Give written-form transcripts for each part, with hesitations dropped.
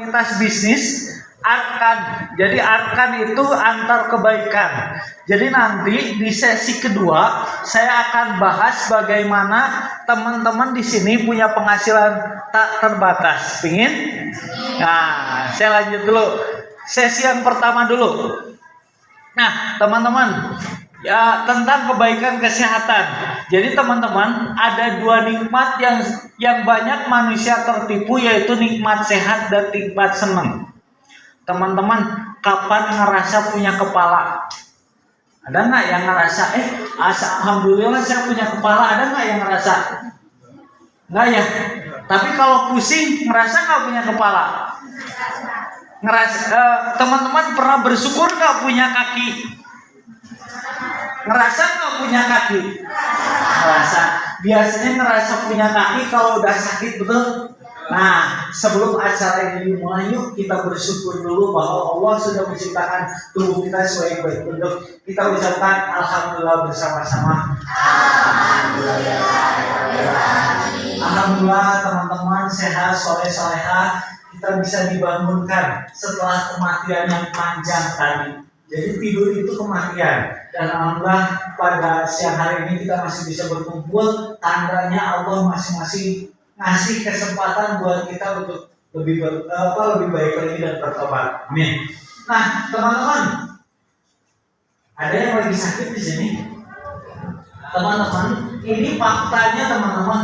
Komunitas bisnis Arkan. Jadi Arkan itu antar kebaikan. Jadi nanti di sesi kedua saya akan bahas bagaimana teman-teman di sini punya penghasilan tak terbatas. Pingin? Nah, saya lanjut dulu. Sesi yang pertama dulu. Nah, teman-teman, ya tentang kebaikan kesehatan. Jadi teman-teman, ada dua nikmat yang banyak manusia tertipu, yaitu nikmat sehat dan nikmat senang. Teman-teman, kapan ngerasa punya kepala? Ada nggak yang ngerasa? Alhamdulillah saya punya kepala. Ada nggak yang ngerasa? Nggak ya. Tapi kalau pusing, ngerasa nggak punya kepala? Ngerasa. Teman-teman pernah bersyukur nggak punya kaki? Ngerasa nggak punya kaki? Ngerasa. Biasanya ngerasa punya kaki kalau udah sakit, betul? Nah, sebelum acara ini dimulai, yuk kita bersyukur dulu bahwa Allah sudah menciptakan tubuh kita sebaik-baik bentuk. Kita ucapkan alhamdulillah bersama-sama. Alhamdulillah teman-teman sehat, soleh-solehah. Kita bisa dibangunkan setelah kematian yang panjang tadi. Jadi tidur itu kematian. Dan alhamdulillah pada siang hari ini kita masih bisa berkumpul. Tandanya Allah masing-masing ngasih kesempatan buat kita untuk lebih baik lagi dan bertobat. Amin. Nah, teman-teman, ada yang lagi sakit di sini? Teman-teman, ini faktanya teman-teman.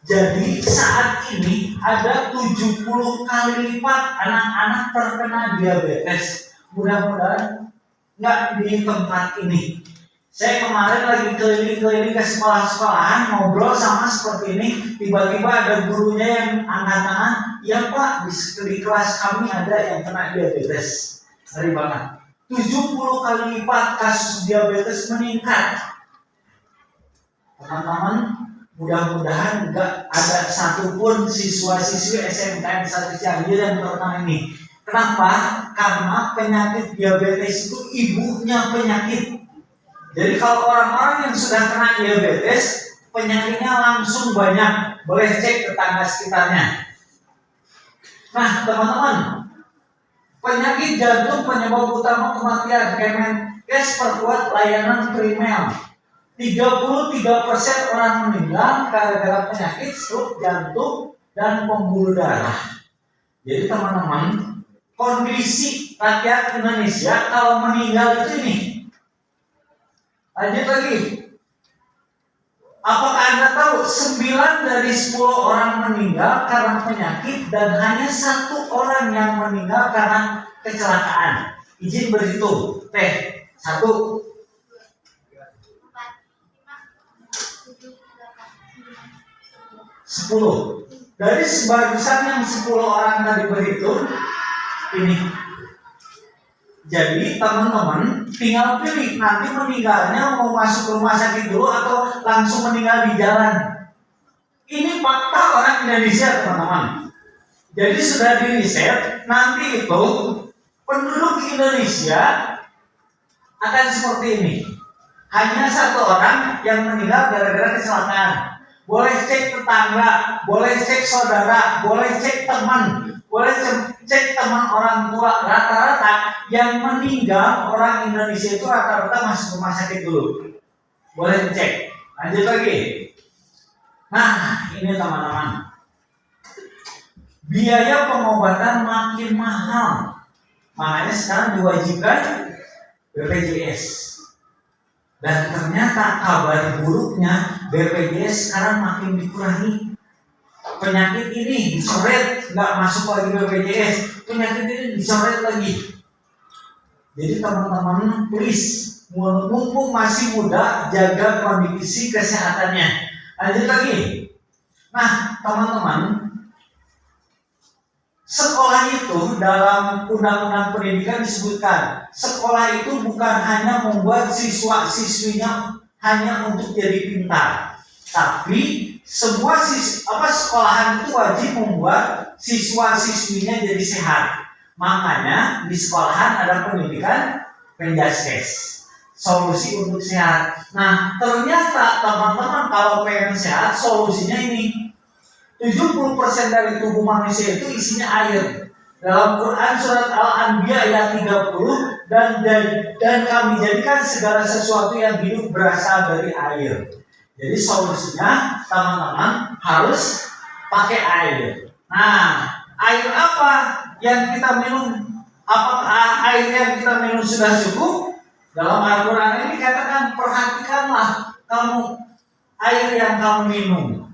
Jadi saat ini ada 70 kali lipat anak-anak terkena diabetes. Mudah-mudahan nggak di tempat ini. Saya kemarin lagi keliling-keliling ke sekolah-sekolahan, ngobrol sama seperti ini. Tiba-tiba ada gurunya yang angkat tangan, "Ya Pak, di kelas kami ada yang kena diabetes." Ngeri banget. 70 kali lipat kasus diabetes meningkat. Teman-teman, mudah-mudahan enggak ada satupun siswa-siswi SMK Satu Cianjur yang terkena ini. Kenapa? Karena penyakit diabetes itu ibunya penyakit. Jadi kalau orang-orang yang sudah kena diabetes, penyakitnya langsung banyak. Boleh cek tetangga sekitarnya. Nah, teman-teman, penyakit jantung penyebab utama kematian. Kemenkes perkuat layanan primer. 33% orang meninggal gara-gara penyakit stroke jantung dan pembuluh darah. Jadi teman-teman, kondisi rakyat Indonesia kalau meninggal itu ini. Lanjut lagi. Apakah Anda tahu 9 dari 10 orang meninggal karena penyakit dan hanya 1 orang yang meninggal karena kecelakaan? Izin berhitung. 1. 10. Dari sebarisan yang 10 orang tadi berhitung ini. Jadi teman-teman tinggal pilih nanti meninggalnya mau masuk rumah sakit dulu atau langsung meninggal di jalan. Ini fakta orang Indonesia teman-teman. Jadi sudah diriset nanti itu penduduk Indonesia akan seperti ini. Hanya 1 orang yang meninggal gara-gara kecelakaan. Boleh cek tetangga, boleh cek saudara, boleh cek teman, boleh cek teman orang tua. Rata-rata yang meninggal orang Indonesia itu rata-rata masuk rumah sakit dulu. Boleh cek. Lanjut lagi. Nah, ini teman-teman. Biaya pengobatan makin mahal. Makanya sekarang diwajibkan BPJS. Dan ternyata kabar buruknya BPJS sekarang makin dikurangi. Penyakit ini dicoret, nggak masuk lagi BPJS. Penyakit ini dicoret lagi. Jadi teman-teman, please, mumpung masih muda, jaga kondisi kesehatannya. Lanjut lagi. Nah, teman-teman, sekolah itu dalam undang-undang pendidikan disebutkan, sekolah itu bukan hanya membuat siswa-siswinya hanya untuk jadi pintar, tapi semua sekolahan itu wajib membuat siswa-siswinya jadi sehat. Makanya di sekolahan ada pendidikan Penjaskes, solusi untuk sehat. Nah, ternyata teman-teman kalau pengen sehat, solusinya ini. 70% dari tubuh manusia itu isinya air. Dalam Quran surat Al-Anbiya ayat 30, dan kami jadikan segala sesuatu yang hidup berasal dari air. Jadi solusinya teman-teman harus pakai air. Nah, air apa yang kita minum? Apakah air yang kita minum sudah cukup? Dalam Al-Quran ini dikatakan, perhatikanlah kamu air yang kamu minum.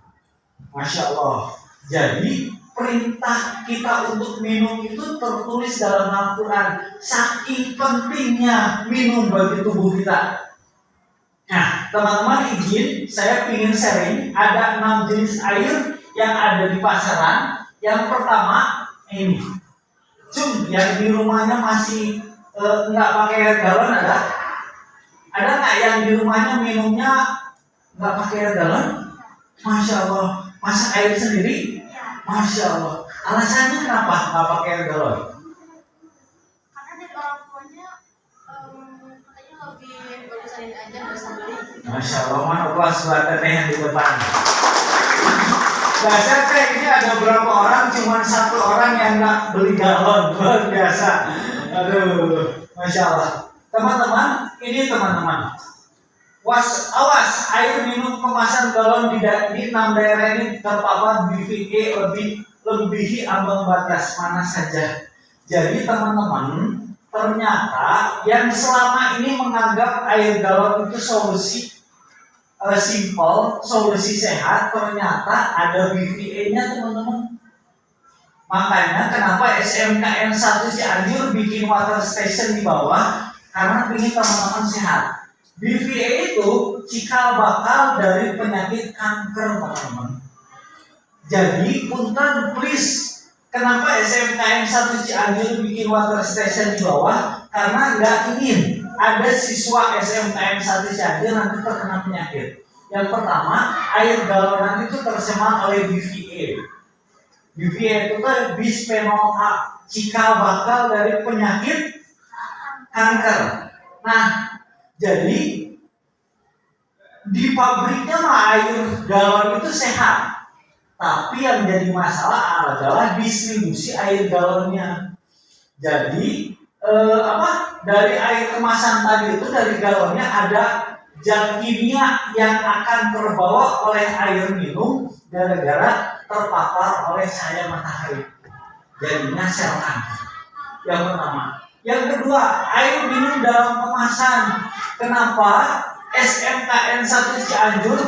Masya Allah. Jadi perintah kita untuk minum itu tertulis dalam Al-Quran. Saking pentingnya minum bagi tubuh kita. Nah, teman-teman izin, saya ingin sharing. Ada 6 jenis air yang ada di pasaran. Yang pertama ini. Yang di rumahnya masih nggak pakai air galon ada? Ada nggak yang di rumahnya minumnya nggak pakai air galon? Masya Allah. Masak air sendiri? Masya Allah. Alasannya kenapa nggak pakai air galon? Karena dari orang tuanya katanya lebih bagusan ini aja nggak usah beli. Masya Allah, mana kelas buat teteh yang di depan. Dasar teh ini ada berapa orang? Cuma 1 orang yang nggak beli galon, luar biasa. Aduh, Masya Allah. Teman-teman, ini teman-teman. Awas, air minum kemasan galon di 6 daerah ini terpapar BVA melebihi ambang batas mana saja. Jadi teman-teman, ternyata yang selama ini menganggap air galon itu solusi simple, solusi sehat, ternyata ada BVA-nya teman-teman. Makanya kenapa SMKN 1 Cianjur bikin water station di bawah, karena ingin teman-teman sehat. BVA itu cikal bakal dari penyakit kanker teman-teman. Jadi punten please, kenapa SMKN 1 Cianjur bikin water station di bawah? Karena nggak ingin ada siswa SMKN 1 Cianjur nanti terkena penyakit. Yang pertama, air galonan itu tercemar oleh BVA. BVA itu kan bisphenol A, cikal bakal dari penyakit kanker. Nah, jadi di pabriknya mah air galon itu sehat, tapi yang jadi masalah adalah distribusi air galonnya. Jadi dari air kemasan tadi itu, dari galonnya ada zat kimia yang akan terbawa oleh air minum gara-gara terpapar oleh cahaya matahari. Jadinya sel kanker. Yang pertama. Yang kedua, air minum dalam kemasan. Kenapa SMKN 1 Cianjur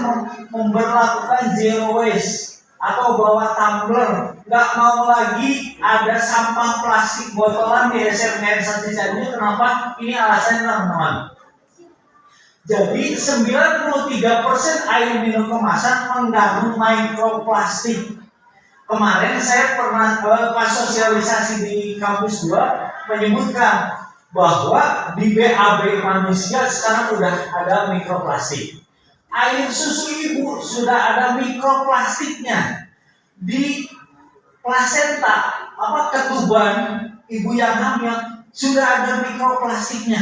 memberlakukan zero waste atau bawa tumbler? Nggak mau lagi ada sampah plastik botolan di SMKN 1 Cianjur. Kenapa? Ini alasannya teman-teman. Jadi 93% air minum kemasan mengandung mikroplastik. Kemarin saya pernah pas sosialisasi di kampus 2 menyebutkan bahwa di BAB manusia sekarang udah ada mikroplastik. Air susu ibu sudah ada mikroplastiknya. Di plasenta, ketuban ibu yang hamil sudah ada mikroplastiknya.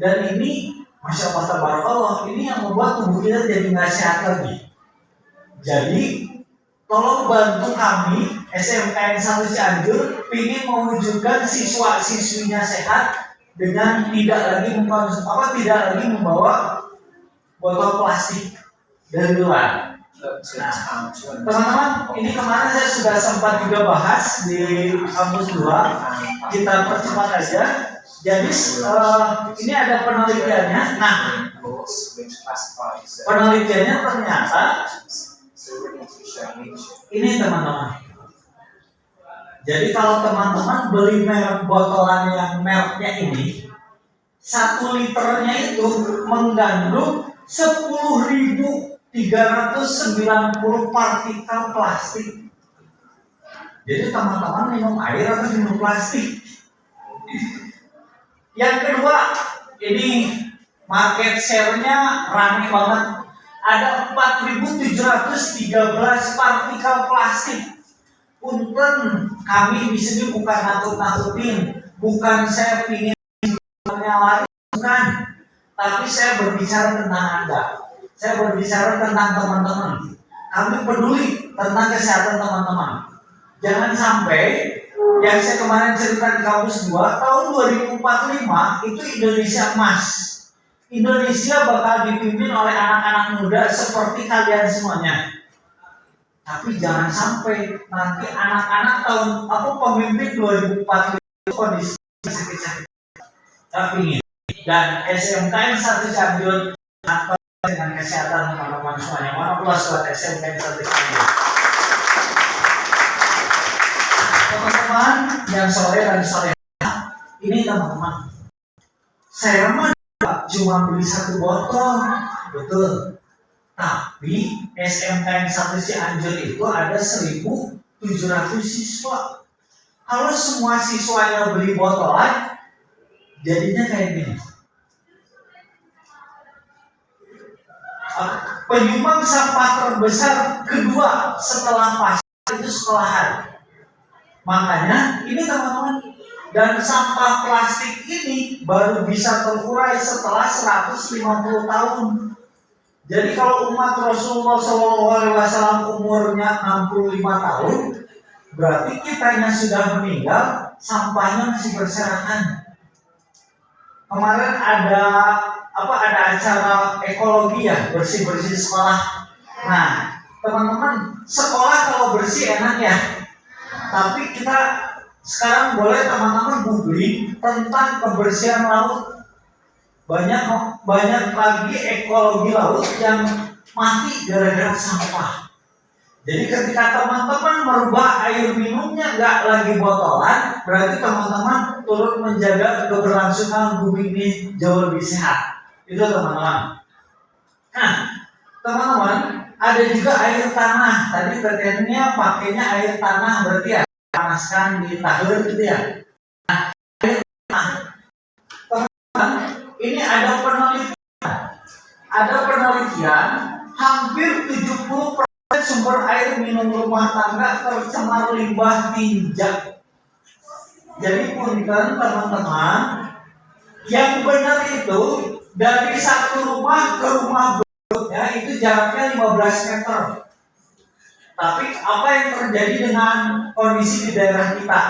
Dan ini Masya Allah tabarakallah, ini yang membuat tubuh kita jadi nggak sehat lagi. Jadi tolong bantu kami SMKN 1 Cianjur ingin mewujudkan siswa-siswinya sehat dengan tidak lagi membawa botol plastik dari luar. Nah, teman-teman, ini kemarin saya sudah sempat juga bahas di kampus 2. Kita percepat aja. Jadi ini ada penelitiannya. Nah, penelitiannya ternyata ini teman-teman. Jadi kalau teman-teman beli merek botolan yang mereknya ini, 1 liternya itu mengandung 10.390 partikel plastik. Jadi teman-teman minum air atau minum plastik? Yang kedua, ini market share-nya ramai banget. Ada 4.713 partikel plastik. Punten, kami di sini bukan nakut-nakutin, bukan saya ingin menyalahkan, bukan. Tapi saya berbicara tentang Anda. Saya berbicara tentang teman-teman. kami peduli tentang kesehatan teman-teman. Jangan sampai yang saya kemarin cerita di kampus 2, tahun 2045 itu Indonesia emas. Indonesia bakal dipimpin oleh anak-anak muda seperti kalian semuanya. Tapi jangan sampai nanti anak-anak pemimpin 2045 itu kondisi sakit-sakit. Tapi dan SMKN 1 Cianjur dengan kesehatan teman-teman semuanya. Mohon aplaus buat SMKN 1 Cianjur. Teman-teman yang sore dan sore ini teman-teman, saya mah cuma beli 1 botol, betul. Tapi SMKN 1 Cianjur itu ada 1.700 siswa. Kalau semua siswanya beli botolan, jadinya kayak gini. Penyumbang sampah terbesar kedua setelah pasar itu sekolahan. Makanya ini teman-teman, dan sampah plastik ini baru bisa terurai setelah 150 tahun. Jadi kalau umat Rasulullah SAW umurnya 65 tahun, berarti kitanya sudah meninggal, sampahnya masih berserakan. Kemarin ada acara ekologi ya, bersih-bersih sekolah. Nah, teman-teman, sekolah kalau bersih enak ya. Tapi kita sekarang boleh teman-teman googling tentang kebersihan laut. Banyak lagi ekologi laut yang mati gara-gara sampah. Jadi ketika teman-teman merubah air minumnya nggak lagi botolan, berarti teman-teman turut menjaga keberlangsungan bumi ini jauh lebih sehat. Itu teman-teman. Nah, teman-teman, ada juga air tanah. Tadi katanya pakainya air tanah, berarti ya panaskan di tahun gitu ya. Nah, air tanah. Teman-teman, ini ada penelitian hampir 70% sumber air minum rumah tangga tercemar limbah tinja. Jadi punten teman-teman, yang benar itu dari satu rumah ke rumah berikutnya itu jaraknya 15 meter. Tapi apa yang terjadi dengan kondisi di daerah kita?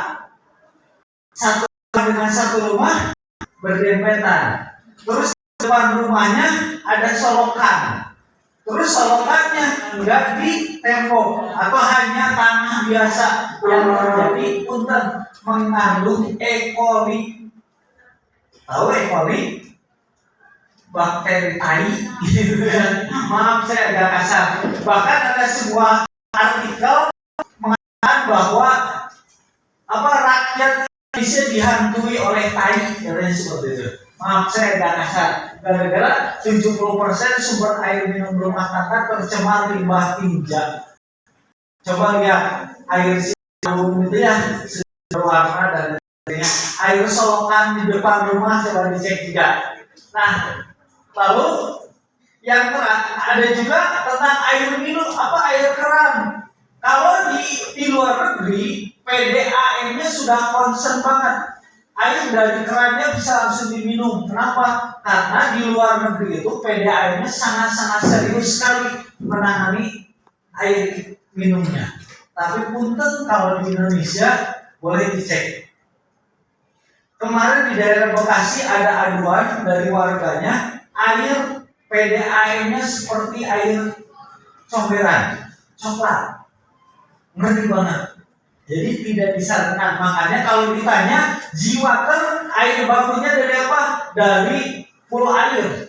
Satu dengan satu rumah berdempetan. Terus depan rumahnya ada solokan. Terus solokannya enggak di tembok atau hanya tanah biasa, yang terjadi punten mengandung E. coli. Tahu E. coli? Bakteri tai. Maaf saya agak kasar. Bahkan ada sebuah artikel mengatakan bahwa rakyat Indonesia dihantui oleh tai, katanya seperti itu. Maaf saya agak kasar. Gara-gara 70% sumber air minum rumah tangga tercemar limbah tinja. Coba lihat air sirum itu ya, berwarna dan sebagainya. Air solokan di depan rumah coba dicek juga. Nah, lalu yang ada juga tentang air minum, air keran. Kalau di luar negeri PDAM-nya sudah concern banget. Air dari kerannya bisa langsung diminum. Kenapa? Karena di luar negeri itu PDAM-nya sangat-sangat serius sekali menangani air minumnya. Tapi punten kalau di Indonesia boleh dicek. Kemarin di daerah Bekasi ada aduan dari warganya, air PDAM-nya seperti air comberan, coklat. Ngeri banget. Jadi tidak disarankan. Makanya kalau ditanya Ziwater air bakunya dari apa? Dari Pulau Air,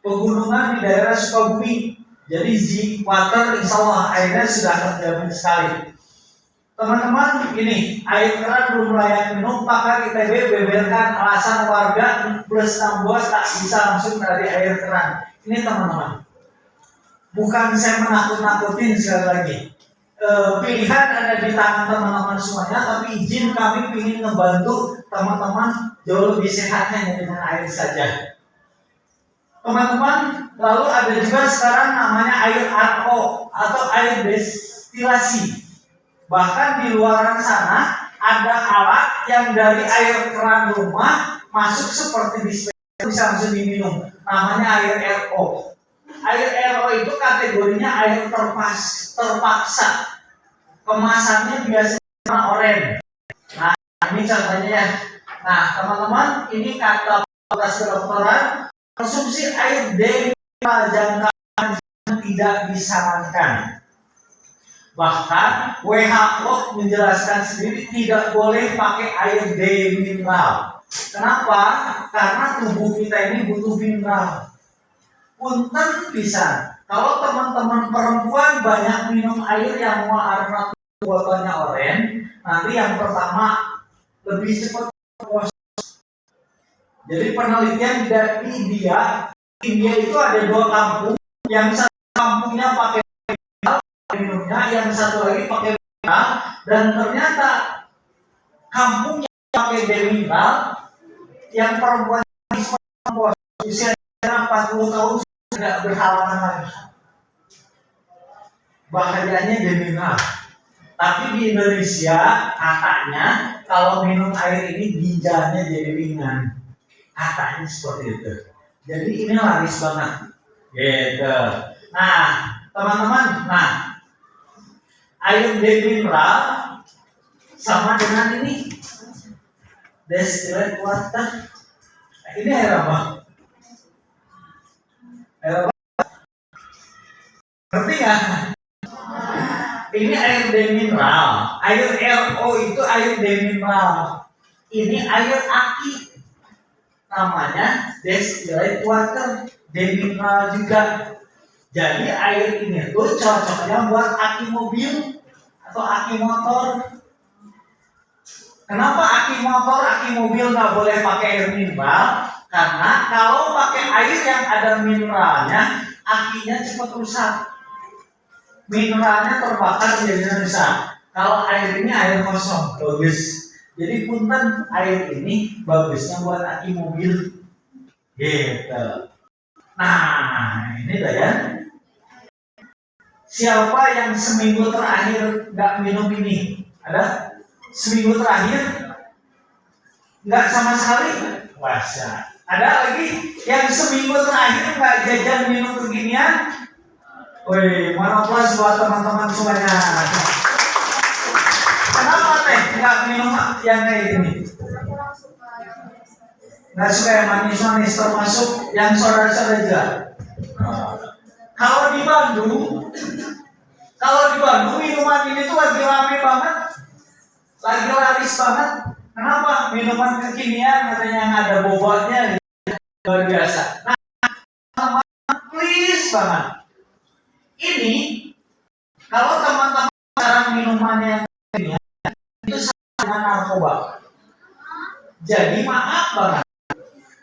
pegunungan di daerah Sukabumi. Jadi Ziwater insya Allah airnya sudah terjamin sekali. Teman-teman, ini air keran belum layak minum, maka ITB beberkan alasan warga plus 6 tak bisa langsung dari air keran. Ini teman-teman, bukan saya menakut-nakutin sekali lagi. Pilihan ada di tangan teman-teman semuanya, tapi izin kami ingin membantu teman-teman jauh lebih sehat hanya dengan air saja. Teman-teman, lalu ada juga sekarang namanya air RO atau air destilasi. Bahkan di luar sana ada alat yang dari air keran rumah masuk seperti dispenser bisa langsung diminum. Namanya air RO. Air RO itu kategorinya air terpaksa. Kemasannya biasanya warna oranye. Nah, ini contohnya ya. Nah, teman-teman, ini kata Fakultas Kedokteran, konsumsi air demineral jangka panjang tidak disarankan. Bahkan WHO menjelaskan sendiri tidak boleh pakai air demineral. Kenapa? Karena tubuh kita ini butuh mineral. Punten bisa. Kalau teman-teman perempuan banyak minum air yang warna botolnya oranye, nanti yang pertama lebih cepat. Jadi penelitian di India itu ada 2 kampung, yang satu kampungnya pakai mineral minumnya, yang satu lagi pakai mineral, dan ternyata kampung yang pakai demineral, yang perempuan usia 40 tahun tidak berhalangan lagi. Bahayanya demineral. Tapi di Indonesia katanya kalau minum air ini ginjalnya jadi ringan. Katanya seperti itu. Jadi ini laris banget. Gitu. Nah, teman-teman, air demineral sama dengan ini distilled water. Ini air apa? Air apa? Ngerti nggak? Ini air demineral. Air RO itu air demineral. Ini air aki. Namanya distilled water. Demineral juga. Jadi air ini tuh cocoknya buat aki mobil atau aki motor. Kenapa aki motor, aki mobil nggak boleh pakai air mineral? Karena kalau pakai air yang ada mineralnya, akinya cepat rusak. Mineralnya terbakar jadi rusak. Kalau air ini air kosong, bagus. Jadi punten air ini bagusnya buat aki mobil. Gitu. Nah, ini dah ya. Siapa yang seminggu terakhir nggak minum ini? Ada? Seminggu terakhir nggak sama sekali? Wasa. Ada lagi yang seminggu terakhir nggak jajan minum beginian? Woi, mana plus buat teman-teman semuanya. Kenapa teh nggak minum yang kayak gini? Nggak suka yang manis-manis, termasuk yang soda-soda. Kalau di Bandung minuman ini tuh lagi rame banget, lagi laris banget. Kenapa? Minuman kekinian katanya yang ada bobotnya luar biasa. Nah, please banget. Ini kalau teman-teman sekarang minumannya kekinian itu sama dengan narkoba. Jadi maaf banget.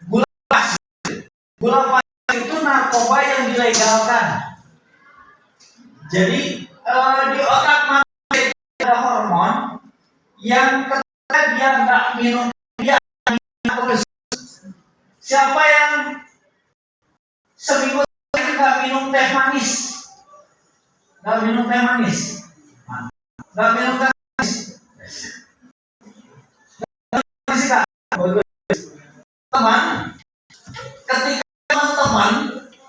Gula pasir itu narkoba yang dilegalkan. Jadi di otak manusia ada hormon yang ketika dia nggak minum dia terus. Siapa yang seminggu nggak minum teh manis? Nggak minum teh manis? Nggak minum teh manis? Teman, ketika teman-teman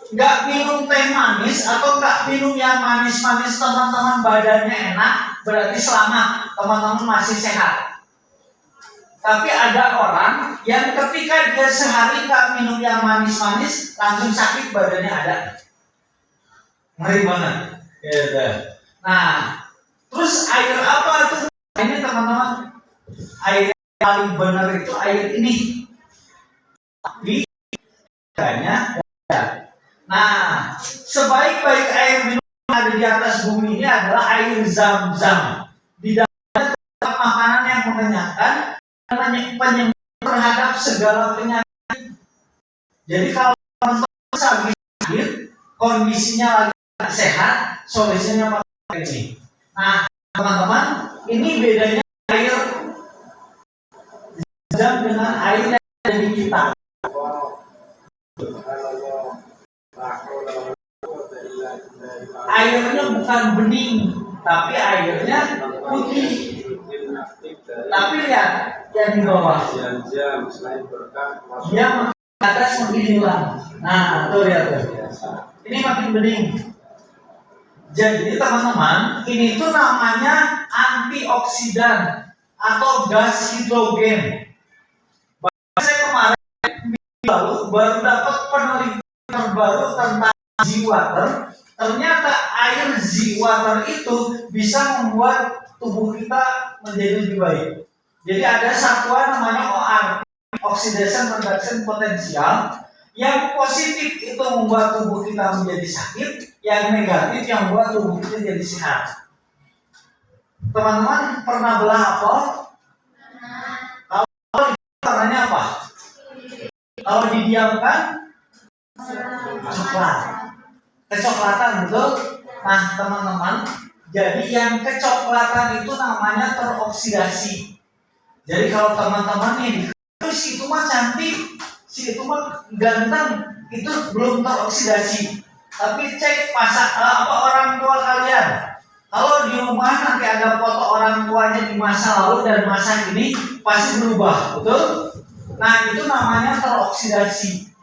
nggak minum teh manis atau nggak minum yang manis-manis, teman-teman badannya enak, berarti selamat, teman-teman masih sehat. Tapi ada orang yang ketika dia sehari nggak minum yang manis-manis, langsung sakit badannya ada. Ngeri banget. Gitu. Nah, terus air apa tuh? Ini teman-teman, air yang paling benar itu air ini. Tapi kayaknya nah, sebaik-baik air minum yang ada di atas bumi ini adalah air Zam-Zam. Di dalamnya terdapat makanan yang mengenyangkan dan penyembuh terhadap segala penyakit. Jadi kalau teman-teman sakit, kondisinya lagi sehat, solusinya pakai ini. Nah, teman-teman, ini bedanya air Zam dengan air yang ada di kita. Airnya bukan bening, tapi airnya putih. Tapi lihat yang di bawah, dia atas makin hilang. Nah, tuh lihat tuh. ini makin bening. Jadi teman-teman, ini tuh namanya antioksidan atau gas hidrogen. Saya kemarin baru dapat penelitian terbaru tentang seawater. Ternyata air seawater itu bisa membuat tubuh kita menjadi lebih baik. Jadi ada satuan namanya OR, oxidation reduction potential. Yang positif itu membuat tubuh kita menjadi sakit, yang negatif yang membuat tubuh kita jadi sehat. Teman-teman pernah belah apel? Kalau warnanya apa? Kalau didiamkan coklat, kecoklatan, betul? Nah teman-teman, jadi yang kecoklatan itu namanya teroksidasi. Jadi kalau teman-teman nih, si itu mah cantik, si itu mah ganteng, itu belum teroksidasi. Tapi cek orang tua kalian. Kalau di rumah nanti ada foto orang tuanya di masa lalu dan masa kini pasti berubah, betul? Nah itu namanya teroksidasi.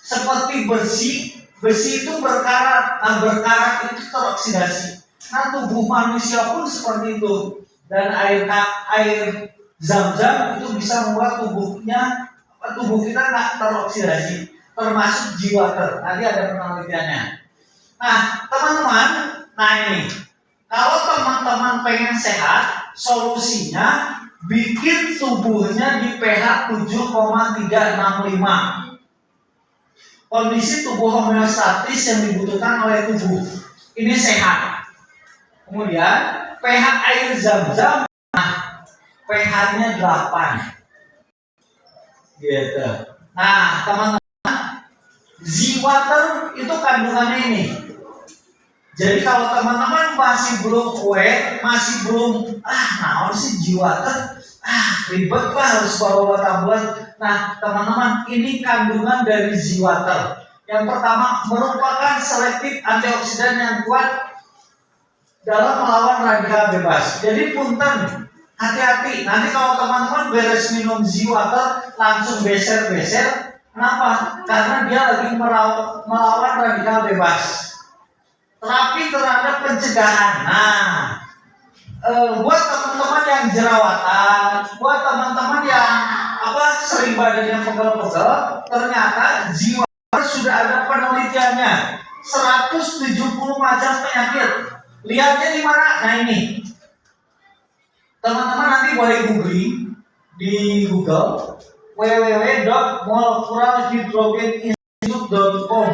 Seperti besi itu berkarat. Nah berkarat itu teroksidasi. Nah tubuh manusia pun seperti itu. Dan air zam-zam itu bisa membuat tubuh kita nggak teroksidasi, termasuk seawater. Nanti ada penelitiannya. Nah teman-teman, nah ini kalau teman-teman pengen sehat, solusinya bikin tubuhnya di pH 7,365. Kondisi tubuh homeostatis yang dibutuhkan oleh tubuh ini sehat. Kemudian pH air zam-zam, nah pH-nya 8. Gitu. Nah, teman-teman, seawater itu kandungannya ini. Jadi kalau teman-teman masih belum aware, masih belum naon sih seawater, ribet lah harus bawa tumbler. Nah, teman-teman, ini kandungan dari seawater. Yang pertama merupakan selektif antioksidan yang kuat dalam melawan radikal bebas. Jadi punten, hati-hati. Nanti kalau teman-teman beres minum seawater langsung beser-beser. Kenapa? Karena dia lagi melawan radikal bebas. Terapi terhadap pencegahan. Nah, buat teman-teman yang jerawatan, buat teman-teman yang sering badannya pegel-pegel, ternyata seawater sudah ada penelitiannya. 170 macam penyakit. Lihatnya di mana? Nah ini, teman-teman nanti boleh googling di Google www.molecularhydrogeninstitute.com.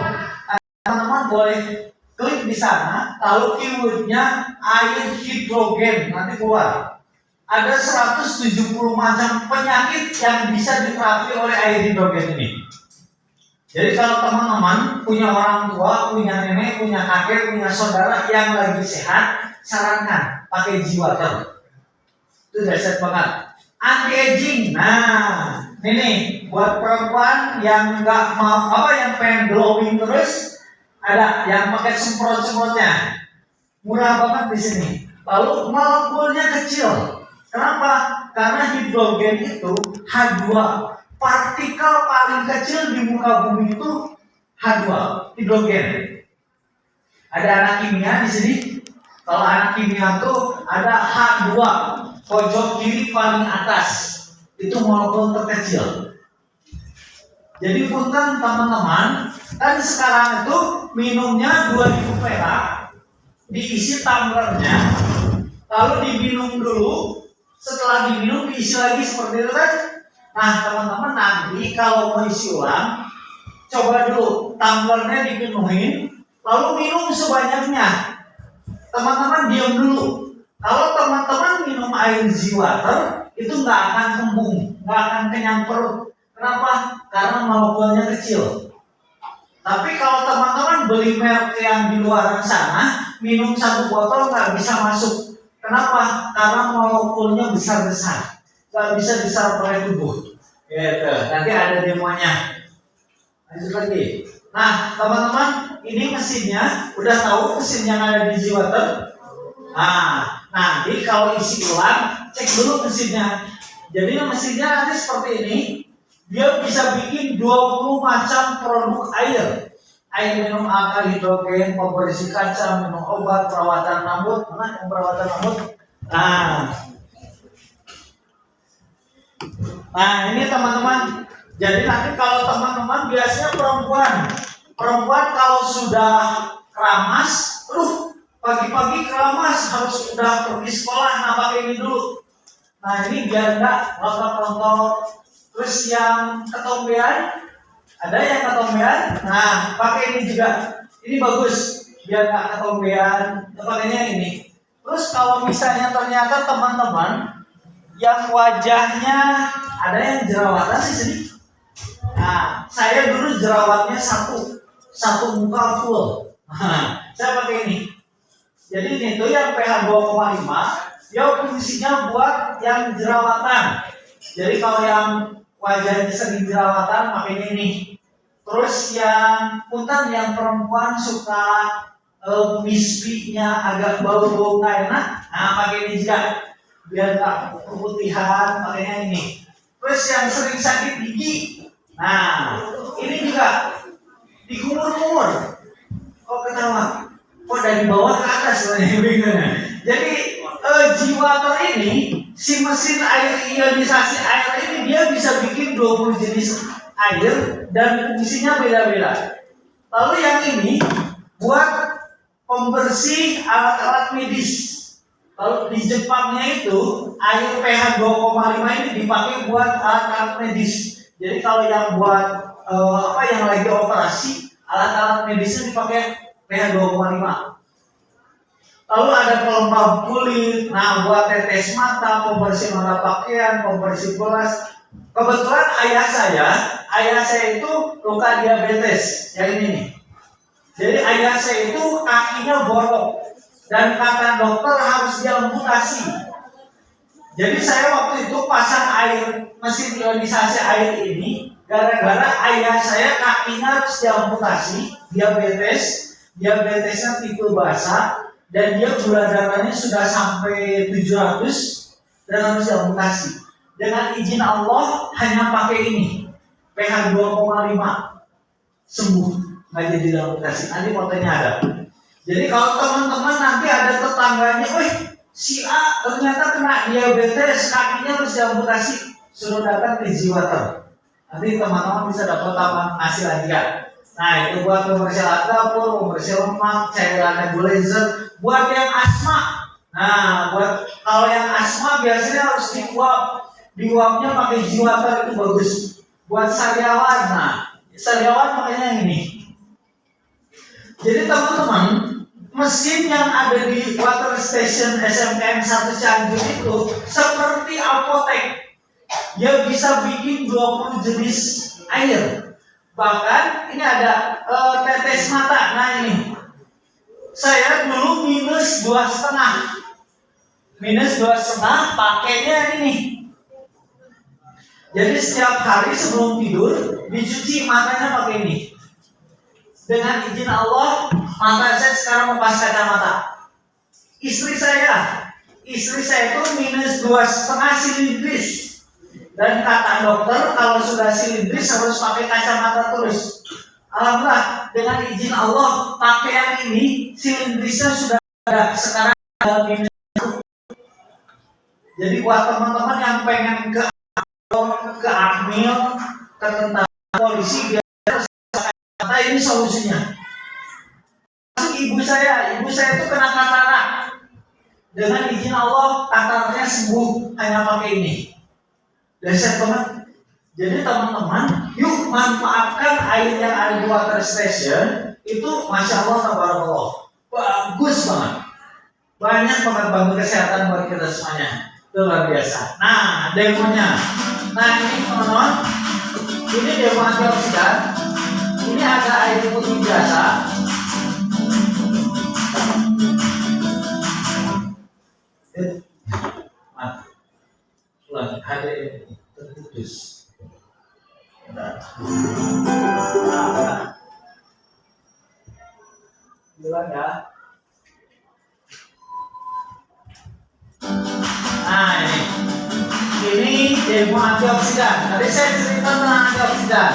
Teman-teman boleh klik di sana, lalu keywordnya air hidrogen, nanti keluar. Ada 170 macam penyakit yang bisa diterapi oleh air hidrogen ini. Jadi kalau teman-teman punya orang tua, punya nenek, punya kakek, punya saudara yang lagi sehat, sarankan pakai seawater. Itu dasar banget. Anti-aging. Nah, ini buat perempuan yang nggak mau yang pengen glowing terus, ada yang pakai semprot-semprotnya. Murah banget di sini. Lalu molekulnya kecil. Kenapa? Karena hidrogen itu H2. Partikel paling kecil di muka bumi itu H2, hidrogen. Ada anak kimia di sini. Kalau anak kimia itu ada H2, pojok kiri paling atas. Itu molekul terkecil. Jadi punten teman-teman, kan sekarang itu minumnya 2000 perak, diisi tumblernya, lalu diminum dulu. Setelah diminum diisi lagi seperti itu kan. Nah teman-teman nanti kalau mau isi ulang, coba dulu tumblernya dipenuhin, lalu minum sebanyaknya. Teman-teman diam dulu. Kalau teman-teman minum air seawater, itu nggak akan kembung, nggak akan kenyang perut. Kenapa? Karena molekulnya kecil. Tapi kalau teman-teman beli merek yang di luar sana, minum satu botol nggak bisa masuk. Kenapa? Karena molekulnya besar-besar, nggak bisa diserap oleh tubuh. Gitu. Nanti ada demonya. Lanjut lagi. Nah, teman-teman, ini mesinnya. Udah tahu mesin yang ada di seawater? Nah, nanti kalau isi ulang, cek dulu mesinnya. Jadi mesinnya nanti seperti ini. Dia bisa bikin 20 macam produk air. air minum alkali hidrogen, pembersih kaca, minum obat, perawatan rambut. Mana yang perawatan rambut? Nah ini teman-teman. Jadi nanti kalau teman-teman biasanya perempuan kalau sudah keramas, pagi-pagi keramas harus udah pergi sekolah, nah pakai ini dulu. Nah ini biar enggak rontok-rontok. Terus yang ketombean, ada yang ketombean, nah pakai ini juga. Ini bagus, biar enggak ketombean, pakainya ini. Terus kalau misalnya ternyata teman-teman yang wajahnya ada yang jerawatan di sini. Nah, saya dulu jerawatnya satu muka full. Nah, saya pakai ini. Jadi ini tuh yang pH 2,5, dia fungsinya buat yang jerawatan. Jadi kalau yang wajahnya sering jerawatan, pakai ini. Terus yang punten yang perempuan suka misbinya agak bau-bau nggak enak, nah pakai ini juga. Biar tak keputihan, pakainya ini. Terus yang sering sakit gigi, nah ini juga dikumur-kumur. Kok ketawa? Kok dari bawah ke atas sebenarnya. Jadi G-Water ini, si mesin air ionisasi air ini dia bisa bikin 20 jenis air dan fungsinya beda-beda. Lalu yang ini buat pembersih alat-alat medis. Kalau di Jepangnya itu air pH 2,5 ini dipakai buat alat-alat medis. Jadi kalau yang buat yang lagi operasi, alat-alat medisnya dipakai pH 2,5. Lalu ada pelembab kulit, nah buat tetes mata, pembersih mata pakaian, pembersih gelas. Kebetulan ayah saya itu luka diabetes, yang ini nih. Jadi ayah saya itu kakinya borok. Dan kata dokter harus diamputasi. Jadi saya waktu itu pasang mesin ionisasi air ini gara-gara ayah saya kakinya harus diamputasi, diabetesnya tipe basah dan dia gula darahnya sudah sampai 700 dan harus diamputasi. Dengan izin Allah hanya pakai ini pH 2,5 sembuh, nggak jadi diamputasi. Nanti fotonya ada. Jadi kalau teman-teman nanti ada tetangganya, si A ternyata kena diabetes, kakinya harus diamputasi, suruh datang ke G-Water. Nanti teman-teman bisa dapat hasil hadiah. Nah itu buat pembersih alat dapur, pembersih lemak, cairan nebulizer, buat yang asma. Nah kalau yang asma biasanya harus diuapnya pakai G-Water itu bagus. Buat sariawan, nah sariawan makanya ini. Jadi teman-teman, mesin yang ada di water station SMKN 1 Cianjur itu seperti apotek. Dia bisa bikin 20 jenis air. Bahkan ini ada tetes mata. Nah ini, saya dulu minus 2,5. Pakainya ini. Jadi setiap hari sebelum tidur dicuci matanya pakai ini. Dengan izin Allah, mata saya sekarang lepas kacamata. Istri saya itu minus 2,5 silindris. Dan kata dokter kalau sudah silindris harus pakai kacamata terus. Alhamdulillah dengan izin Allah pakaian ini silindrisnya sudah ada sekarang minus 1. Jadi buat teman-teman yang pengen ke Akmil, ke tentara polisi, ini solusinya. Ibu saya itu kena katarak. Dengan izin Allah kataraknya sembuh hanya pakai ini. Dahsyat banget. Jadi teman-teman, yuk manfaatkan air yang ada di water station itu, masya Allah, tabarakallah, bagus banget. Banyak banget bantu kesehatan buat kita semuanya. Itu luar biasa. Nah, demonya. Nah ini teman-teman, ini demo antioksidan. Ini ada air putih biasa. Ada ini terputus. Bilang ya. Nah ini demo antioksidan. Tadi saya cerita tentang antioksidan.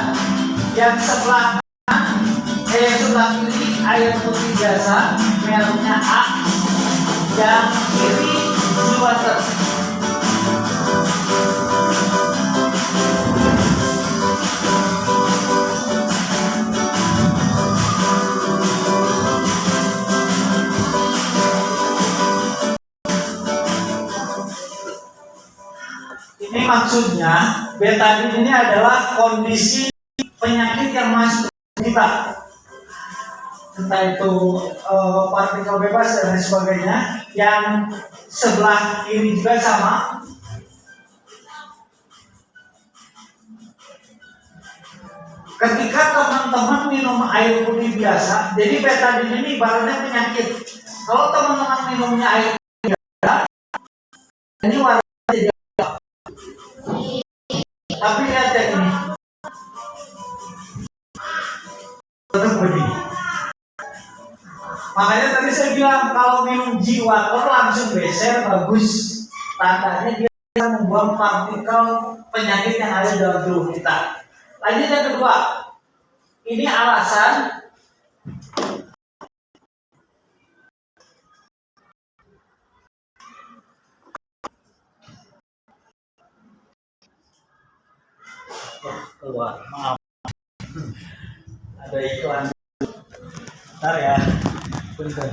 Yang sebelah Yang sebelah kiri air putih biasa, mereknya A. Yang kiri Seawater. Ini maksudnya betadine ini adalah kondisi penyakit yang masuk ke kita, entah itu partikel bebas dan lain sebagainya. Yang sebelah kiri juga sama. Ketika teman-teman minum air putih biasa, jadi betadine ini ibaratnya penyakit. Kalau teman-teman minumnya air putih biasa, ini warna jadi, tapi lihat ya ini, tetap begini. Makanya tadi saya bilang kalau minum G-Water langsung beser bagus, tandanya dia membuang partikel penyakit yang ada dalam tubuh kita. Lanjut yang kedua, ini alasan keluar, maaf, ada iklan. Bentar ya, bentar.